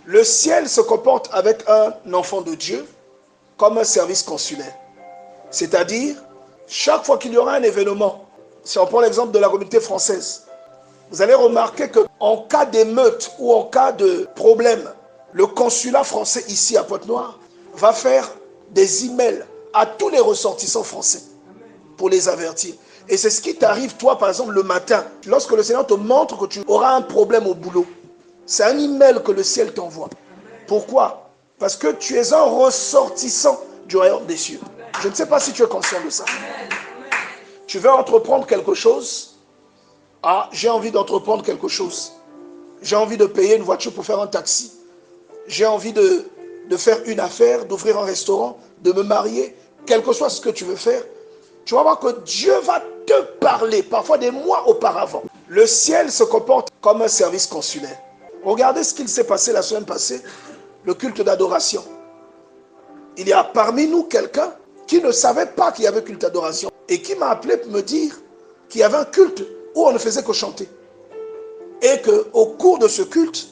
Le ciel se comporte avec un enfant de Dieu comme un service consulaire. C'est-à-dire, chaque fois qu'il y aura un événement, si on prend l'exemple de la communauté française, vous allez remarquer qu'en cas d'émeute ou en cas de problème, le consulat français ici à Pointe-Noire va faire des emails à tous les ressortissants français pour les avertir. Et c'est ce qui t'arrive, toi, par exemple, le matin, lorsque le Seigneur te montre que tu auras un problème au boulot. C'est un email que le ciel t'envoie. Pourquoi? Parce que tu es un ressortissant du royaume des cieux. Je ne sais pas si tu es conscient de ça. Tu veux entreprendre quelque chose. Ah, j'ai envie d'entreprendre quelque chose. J'ai envie de payer une voiture pour faire un taxi. J'ai envie de faire une affaire, d'ouvrir un restaurant, de me marier. Quel que soit ce que tu veux faire, tu vas voir que Dieu va te parler, parfois des mois auparavant. Le ciel se comporte comme un service consulaire. Regardez ce qu'il s'est passé la semaine passée, le culte d'adoration. Il y a parmi nous quelqu'un qui ne savait pas qu'il y avait culte d'adoration et qui m'a appelé pour me dire qu'il y avait un culte où on ne faisait que chanter. Et qu'au cours de ce culte,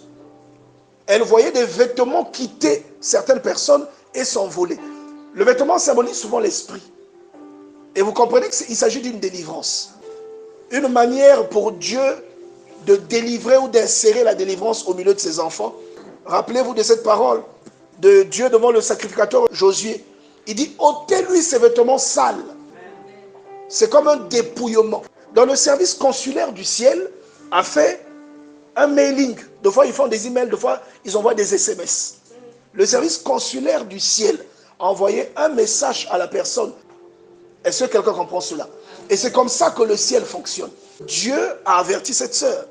elle voyait des vêtements quitter certaines personnes et s'envoler. Le vêtement symbolise souvent l'esprit. Et vous comprenez qu'il s'agit d'une délivrance. Une manière pour Dieu de délivrer ou d'insérer la délivrance au milieu de ses enfants. Rappelez-vous de cette parole de Dieu devant le sacrificateur Josué. Il dit, ôtez-lui ses vêtements sales. C'est comme un dépouillement. Dans le service consulaire du ciel, a fait un mailing. Des fois, ils font des emails, des fois, ils envoient des SMS. Le service consulaire du ciel a envoyé un message à la personne. Est-ce que quelqu'un comprend cela? Et c'est comme ça que le ciel fonctionne. Dieu a averti cette sœur.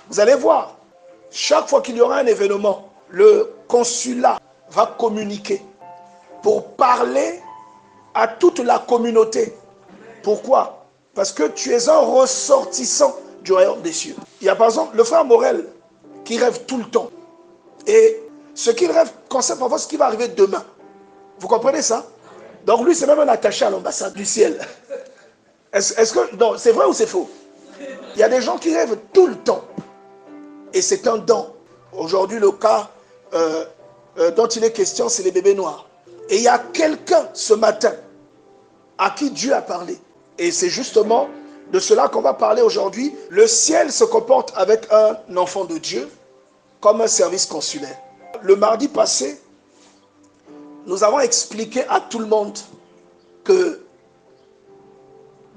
Vous allez voir, chaque fois qu'il y aura un événement, le consulat va communiquer pour parler à toute la communauté. Pourquoi? Parce que tu es un ressortissant du royaume des cieux. Il y a par exemple le frère Morel qui rêve tout le temps. Et ce qu'il rêve concerne parfois ce qui va arriver demain. Vous comprenez ça? Donc lui, c'est même un attaché à l'ambassade du ciel. Est-ce que... Non, c'est vrai ou c'est faux? Il y a des gens qui rêvent tout le temps. Et c'est un don. Aujourd'hui, le cas dont il est question, c'est les bébés noirs. Et il y a quelqu'un ce matin à qui Dieu a parlé. Et c'est justement de cela qu'on va parler aujourd'hui. Le ciel se comporte avec un enfant de Dieu comme un service consulaire. Le mardi passé, nous avons expliqué à tout le monde que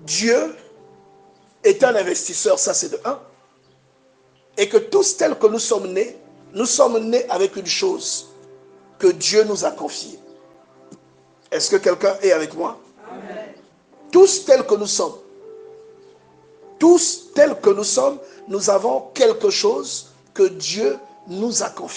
Dieu est un investisseur, ça c'est de un. Et que tous tels que nous sommes nés avec une chose que Dieu nous a confiée. Est-ce que quelqu'un est avec moi? Amen. Tous tels que nous sommes, nous avons quelque chose que Dieu nous a confié.